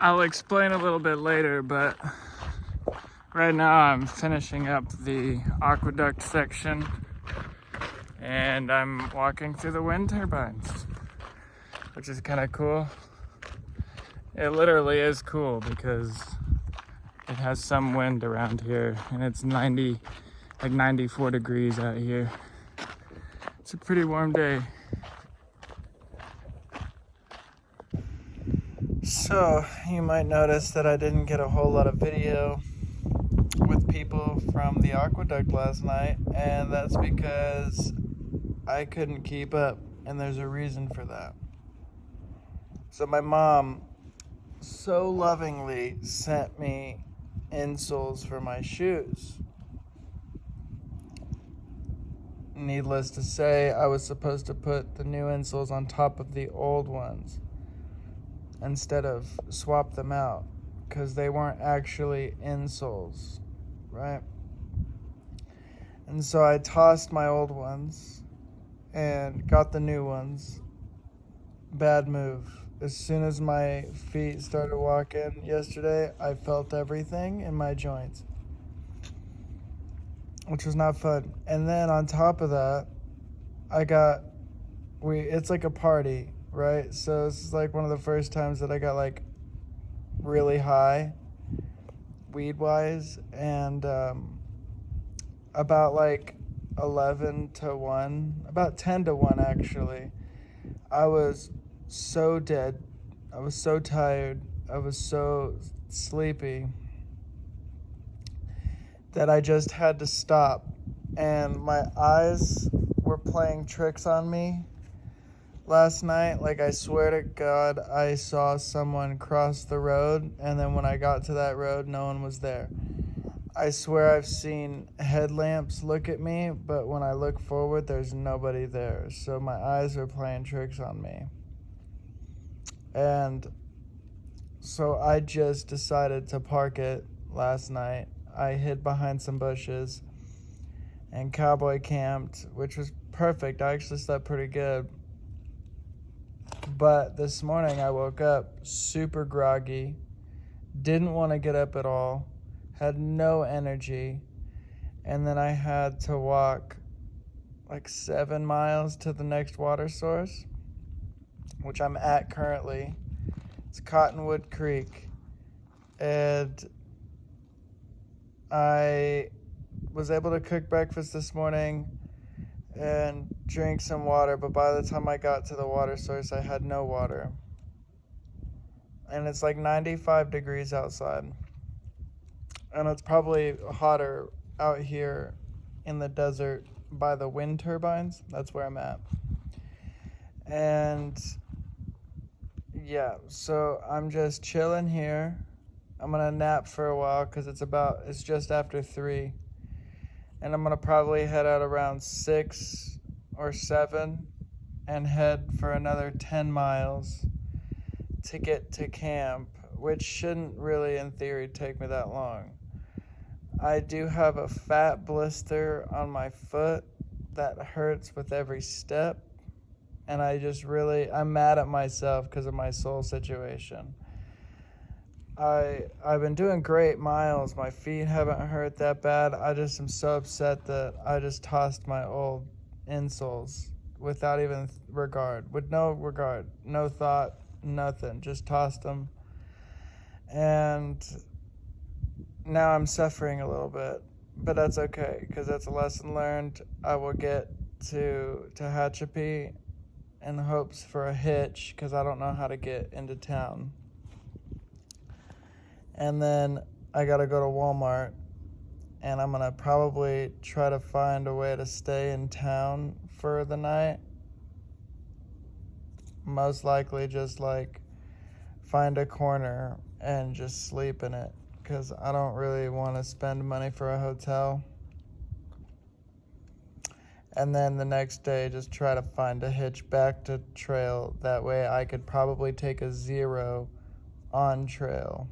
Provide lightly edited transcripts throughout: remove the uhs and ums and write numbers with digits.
I'll explain a little bit later, but right now I'm finishing up the aqueduct section and I'm walking through the wind turbines, which is kind of cool. It literally is cool because it has some wind around here and it's 94 degrees out here. It's a pretty warm day. So you might notice that I didn't get a whole lot of video with people from the aqueduct last night, and that's because I couldn't keep up, and there's a reason for that. So my mom so lovingly sent me insoles for my shoes. Needless to say, I was supposed to put the new insoles on top of the old ones instead of swap them out because they weren't actually insoles, right? And so I tossed my old ones and got the new ones. Bad move. As soon as my feet started walking yesterday, I felt everything in my joints, which was not fun. And then on top of that, it's like a party, right? So this is like one of the first times that I got like really high weed wise, and about like 11 to 1, about 10 to 1 actually. I was so dead. I was so tired. I was so sleepy that I just had to stop. And my eyes were playing tricks on me last night. Like, I swear to God, I saw someone cross the road, and then when I got to that road, no one was there. I swear I've seen headlamps look at me, but when I look forward, there's nobody there. So my eyes are playing tricks on me. And so I just decided to park it last night. I hid behind some bushes and cowboy camped, which was perfect. I actually slept pretty good. But this morning I woke up super groggy, didn't want to get up at all, had no energy, and then I had to walk like 7 miles to the next water source, which I'm at currently. It's Cottonwood Creek, and I was able to cook breakfast this morning and drink some water, but by the time I got to the water source, I had no water. And it's like 95 degrees outside. And it's probably hotter out here in the desert by the wind turbines. That's where I'm at. And yeah, so I'm just chilling here. I'm gonna nap for a while because it's just after 3. And I'm gonna probably head out around 6 or 7 and head for another 10 miles to get to camp, which shouldn't really, in theory, take me that long. I do have a fat blister on my foot that hurts with every step, and I'm mad at myself because of my soul situation. I've been doing great miles. My feet haven't hurt that bad. I just am so upset that I just tossed my old insoles without even regard, with no regard, no thought, nothing. Just tossed them. And now I'm suffering a little bit, but that's okay because that's a lesson learned. I will get to Tehachapi in hopes for a hitch because I don't know how to get into town. And then I gotta go to Walmart, and I'm gonna probably try to find a way to stay in town for the night. Most likely just like find a corner and just sleep in it because I don't really want to spend money for a hotel. And then the next day just try to find a hitch back to trail. That way I could probably take a 0 on trail.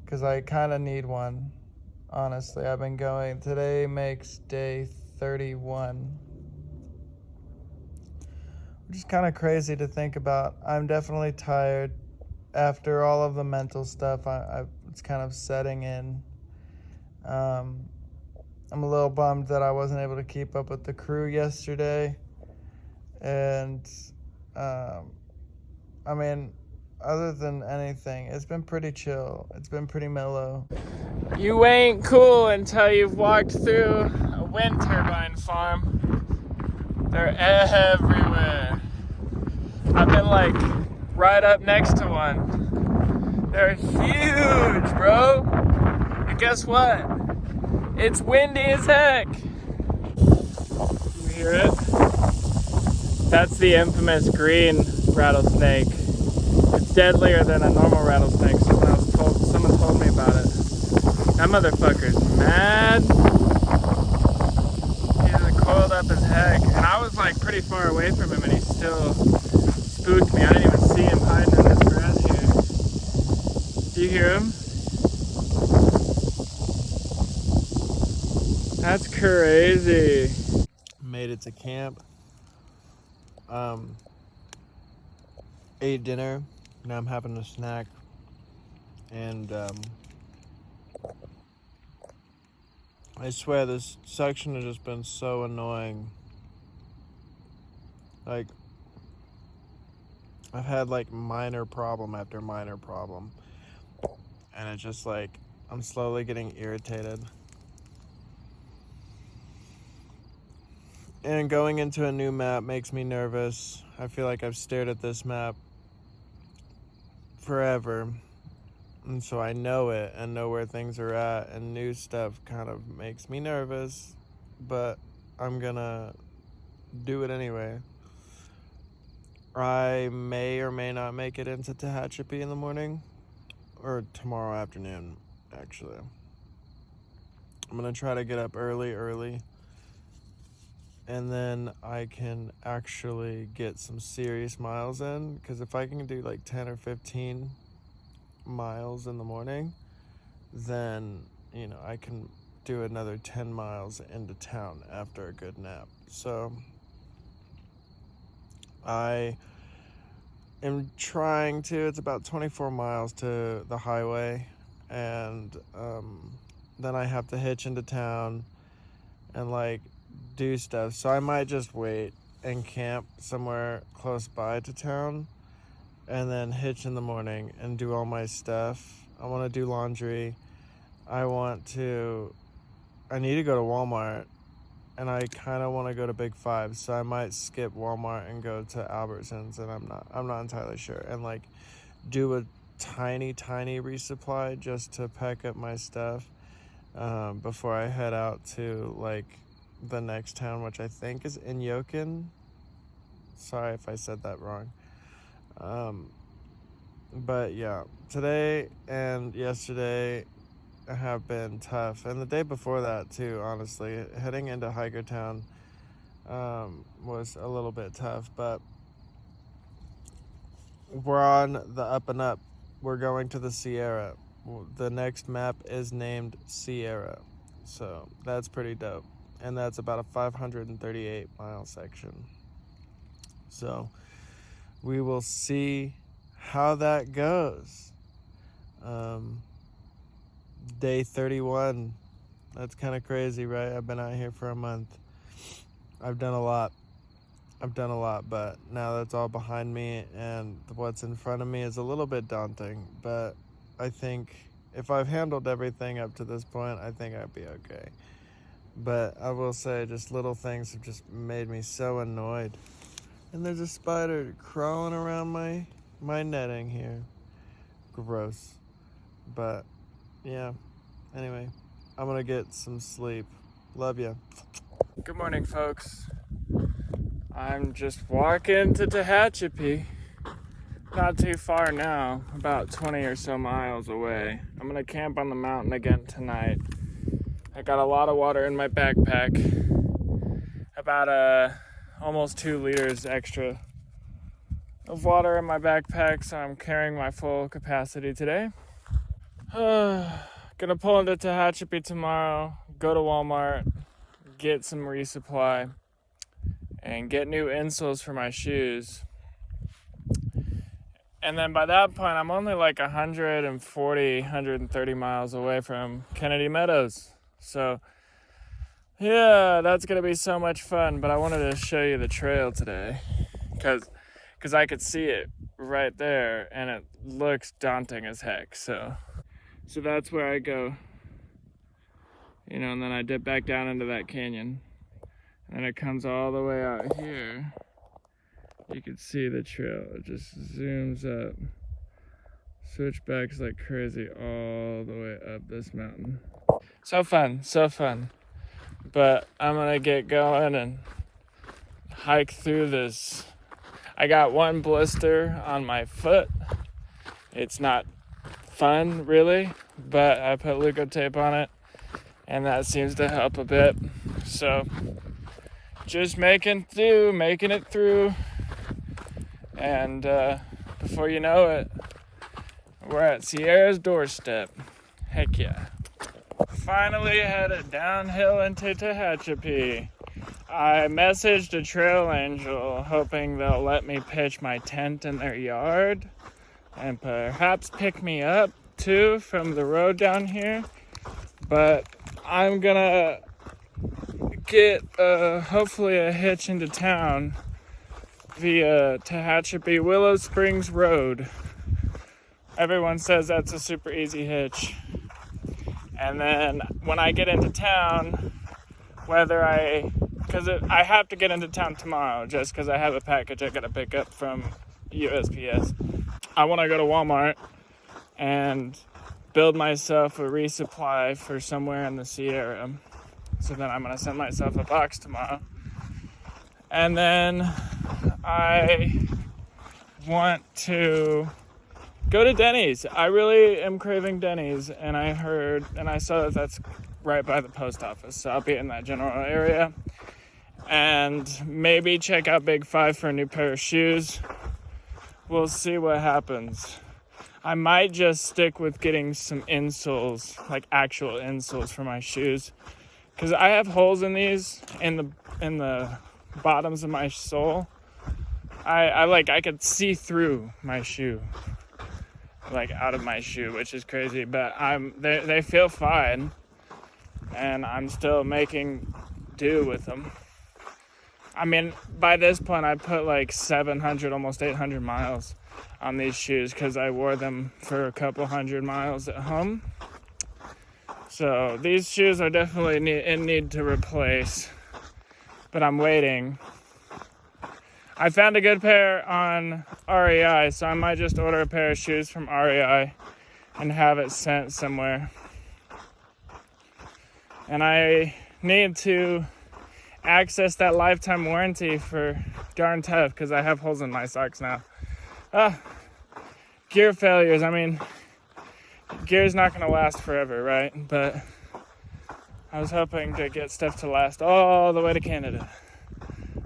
Because I kind of need one, honestly. I've been going, today makes day 31. Which is kind of crazy to think about. I'm definitely tired. after all of the mental stuff, it's kind of setting in. I'm a little bummed that I wasn't able to keep up with the crew yesterday. And, I mean, other than anything, it's been pretty chill. It's been pretty mellow. You ain't cool until you've walked through a wind turbine farm. They're everywhere. I've been like right up next to one. They're huge, bro. And guess what? It's windy as heck. You hear it? That's the infamous green rattlesnake. It's deadlier than a normal rattlesnake. Someone told me about it. That motherfucker's mad. He's coiled up as heck. And I was like pretty far away from him and he still spooked me. I didn't even see him hiding in this grass here. Do you hear him? That's crazy. Made it to camp. Ate dinner. Now I'm having a snack. And I swear this section has just been so annoying. Like, I've had like minor problem after minor problem. And it's just like, I'm slowly getting irritated. And going into a new map makes me nervous. I feel like I've stared at this map forever. And so I know it and know where things are at, and new stuff kind of makes me nervous, but I'm gonna do it anyway. I may or may not make it into Tehachapi in the morning, or tomorrow afternoon, actually. I'm gonna try to get up early, and then I can actually get some serious miles in, because if I can do like 10 or 15 miles in the morning, then you know I can do another 10 miles into town after a good nap. So I am trying to, it's about 24 miles to the highway, and then I have to hitch into town and like do stuff. So I might just wait and camp somewhere close by to town and then hitch in the morning and do all my stuff. I want to do laundry. I need to go to Walmart, and I kind of want to go to Big Five, so I might skip Walmart and go to Albertsons, and I'm not entirely sure, and like do a tiny resupply just to pack up my stuff before I head out to like the next town, which I think is Inyokin. Sorry if I said that wrong. But yeah, today and yesterday have been tough, and the day before that too, honestly. Heading into Hikertown was a little bit tough, but we're on the up and up. We're going to the Sierra. The next map is named Sierra, so that's pretty dope, and that's about a 538 mile section. So we will see how that goes. Day 31. That's kind of crazy, right? I've been out here for a month. I've done a lot, but now that's all behind me, and what's in front of me is a little bit daunting, but I think if I've handled everything up to this point, I think I'd be okay. But I will say, just little things have just made me so annoyed. And there's a spider crawling around my netting here. Gross. But yeah, anyway, I'm gonna get some sleep. Love ya. Good morning, folks. I'm just walking to Tehachapi. Not too far now, about 20 or so miles away. I'm gonna camp on the mountain again tonight. I got a lot of water in my backpack, about almost 2 liters extra of water in my backpack, so I'm carrying my full capacity today. Gonna pull into Tehachapi tomorrow, go to Walmart, get some resupply, and get new insoles for my shoes. And then by that point, I'm only like 140, 130 miles away from Kennedy Meadows. So, yeah, that's going to be so much fun. But I wanted to show you the trail today because I could see it right there, and it looks daunting as heck. So that's where I go, you know, and then I dip back down into that canyon, and it comes all the way out here. You can see the trail. It just zooms up, switchbacks like crazy all the way up this mountain. So fun, so fun. But I'm gonna get going and hike through this. I got one blister on my foot. It's not fun really, but I put Leukotape on it, and that seems to help a bit. So just making it through. And before you know it, we're at Sierra's doorstep. Heck yeah. Finally headed downhill into Tehachapi. I messaged a trail angel hoping they'll let me pitch my tent in their yard and perhaps pick me up too from the road down here. But I'm gonna get hopefully a hitch into town via Tehachapi Willow Springs Road. Everyone says that's a super easy hitch. And then when I get into town, I have to get into town tomorrow just because I have a package I gotta pick up from USPS. I want to go to Walmart and build myself a resupply for somewhere in the Sierra. So then I'm gonna send myself a box tomorrow. And then I want to go to Denny's. I really am craving Denny's, and I saw that that's right by the post office, so I'll be in that general area. And maybe check out Big Five for a new pair of shoes. We'll see what happens. I might just stick with getting some insoles, like actual insoles for my shoes, because I have holes in these in the bottoms of my sole. I could see through my shoe, like out of my shoe, which is crazy, but they feel fine, and I'm still making do with them. I mean, by this point I put like 700, almost 800 miles on these shoes because I wore them for a couple hundred miles at home. So these shoes are definitely in need to replace, but I'm waiting. I found a good pair on REI, so I might just order a pair of shoes from REI and have it sent somewhere. And I need to access that lifetime warranty for darn tough because I have holes in my socks now. Gear failures. I mean, gear's not going to last forever, right? But I was hoping to get stuff to last all the way to Canada.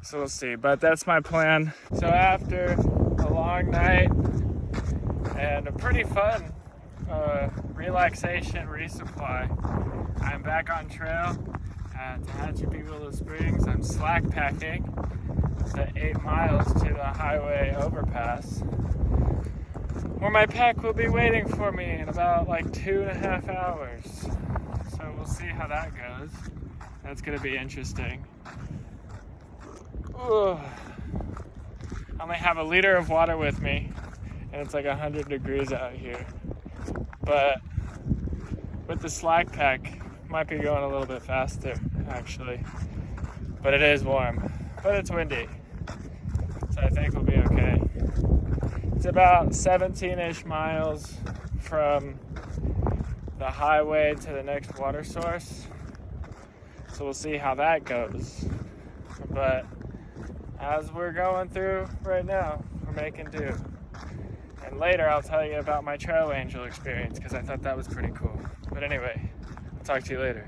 So we'll see, but that's my plan. So after a long night and a pretty fun relaxation resupply, I'm back on trail at Tehachapi Willow Springs. I'm slack packing the 8 miles to the highway overpass, where my pack will be waiting for me in about like 2.5 hours. So we'll see how that goes. That's gonna be interesting. Ooh. I only have a liter of water with me, and it's like 100 degrees out here. But with the slack pack, might be going a little bit faster, actually. But it is warm, but it's windy, so I think we'll be okay. It's about 17-ish miles from the highway to the next water source, so we'll see how that goes. But as we're going through right now, we're making do. And later I'll tell you about my trail angel experience because I thought that was pretty cool. But anyway, I'll talk to you later.